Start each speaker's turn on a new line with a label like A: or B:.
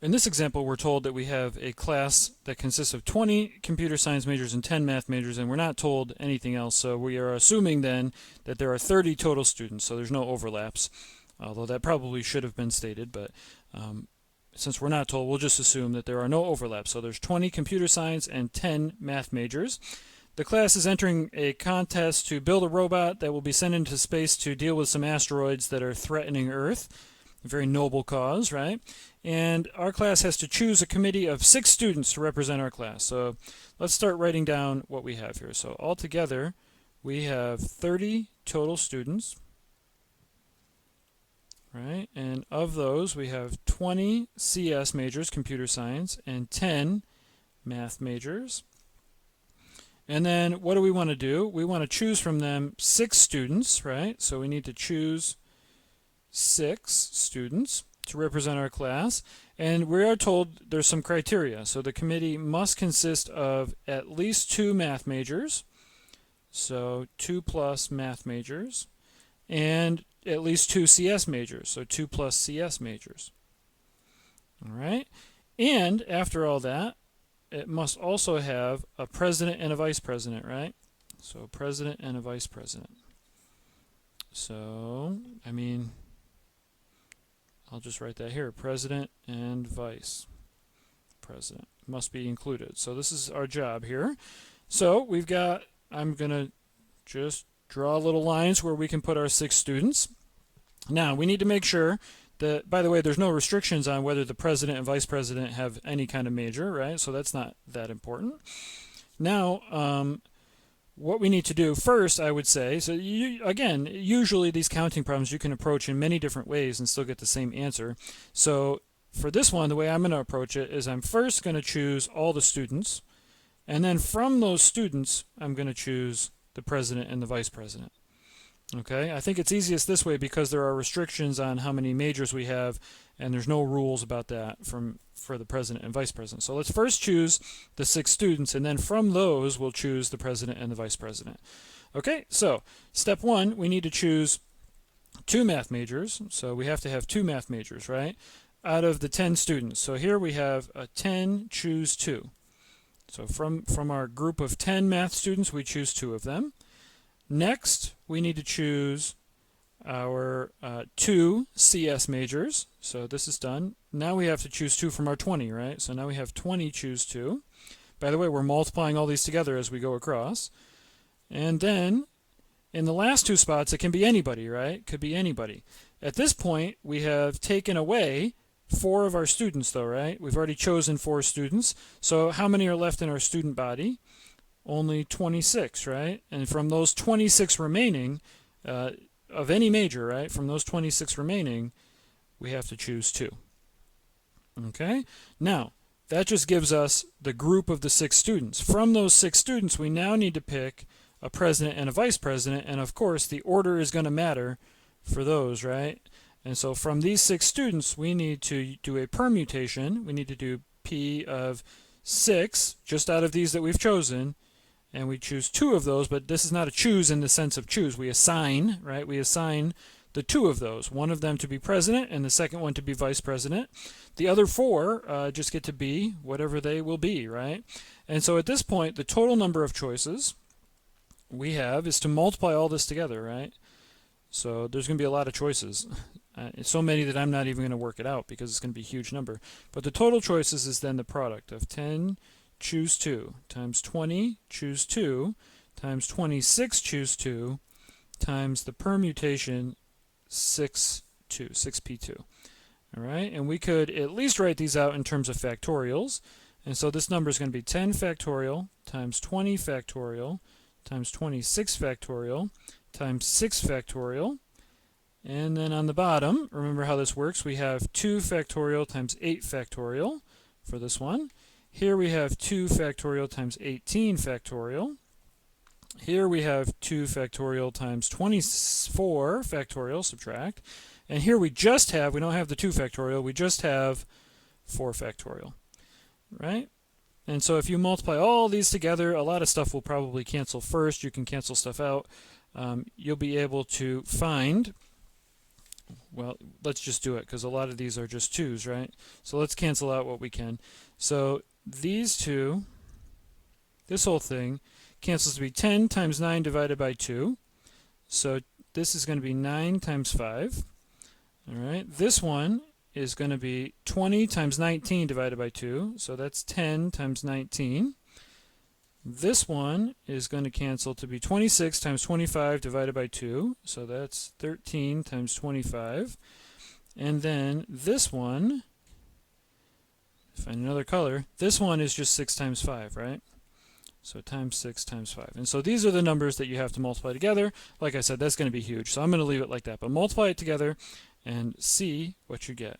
A: in this example, we're told that we have a class that consists of 20 computer science majors and 10 math majors, and we're not told anything else. So we are assuming then that there are 30 total students, so there's no overlaps, although that probably should have been stated, but since we're not told, we'll just assume that there are no overlaps. So there's 20 computer science and 10 math majors. The class is entering a contest to build a robot that will be sent into space to deal with some asteroids that are threatening Earth. A very noble cause, right? And our class has to choose a committee of 6 students to represent our class. So let's start writing down what we have here. So altogether, we have 30 total students, right? And of those, we have 20 CS majors, computer science, and 10 math majors. And then what do we want to do? We want to choose from them 6 students, right? So we need to choose 6 students to represent our class. And we are told there's some criteria. So the committee must consist of at least 2 math majors, so 2 plus math majors, and at least 2 CS majors, so 2 plus CS majors. All right? And after all that, it must also have a president and a vice president, right? So president and a vice president. So, I'll just write that here. President and vice president must be included. So this is our job here. So we've got, I'm going to just draw little lines where we can put our 6 students. Now, we need to make sure that, by the way, there's no restrictions on whether the president and vice president have any kind of major, right? So that's not that important. Now, what we need to do first, I would say, so again, usually these counting problems you can approach in many different ways and still get the same answer. So for this one, the way I'm going to approach it is I'm first going to choose all the students, and then from those students, I'm going to choose the president and the vice president. Okay, I think it's easiest this way because there are restrictions on how many majors we have, and there's no rules about that for the president and vice president. So let's first choose the 6 students, and then from those we'll choose the president and the vice president. Okay, so step 1, we need to choose 2 math majors. So we have to have 2 math majors, right? Out of the 10 students. So here we have a 10, choose 2. So from our group of 10 math students, we choose 2 of them. Next, we need to choose our 2 CS majors. So this is done. Now we have to choose 2 from our 20, right? So now we have 20 choose 2. By the way, we're multiplying all these together as we go across. And then, in the last 2 spots, it can be anybody, right? Could be anybody. At this point, we have taken away 4 of our students, though, right? We've already chosen 4 students. So how many are left in our student body? Only 26, right? And from those 26 remaining, of any major, right? From those 26 remaining, we have to choose 2. Okay? Now, that just gives us the group of the 6 students. From those 6 students, we now need to pick a president and a vice president, and of course, the order is going to matter for those, right? And so from these 6 students, we need to do a permutation. We need to do P of 6, just out of these that we've chosen, and we choose 2 of those, but this is not a choose in the sense of choose. We assign, right? We assign the 2 of those, one of them to be president and the second one to be vice president. The other 4 just get to be whatever they will be, right? And so at this point, the total number of choices we have is to multiply all this together, right? So there's going to be a lot of choices. So many that I'm not even going to work it out because it's going to be a huge number. But the total choices is then the product of 10 choose 2 times 20 choose 2 times 26 choose 2 times the permutation 6p2. All right, and we could at least write these out in terms of factorials. And so this number is going to be 10 factorial times 20 factorial times 26 factorial times 6 factorial. And then on the bottom, remember how this works, we have 2 factorial times 8 factorial for this one. Here we have 2 factorial times 18 factorial. Here we have 2 factorial times 24 factorial, subtract. And here we just have, we don't have the 2 factorial, we just have 4 factorial, right? And so if you multiply all these together, a lot of stuff will probably cancel first. You can cancel stuff out. You'll be able to find well, let's just do it because a lot of these are just 2's, right? So let's cancel out what we can. So these two, this whole thing, cancels to be 10 times 9 divided by 2. So this is going to be 9 times 5. All right. This one is going to be 20 times 19 divided by 2. So that's 10 times 19. This one is going to cancel to be 26 times 25 divided by 2. So that's 13 times 25. And then this one, find another color, this one is just 6 times 5, right? So times 6 times 5. And so these are the numbers that you have to multiply together. Like I said, that's going to be huge. So I'm going to leave it like that. But multiply it together and see what you get.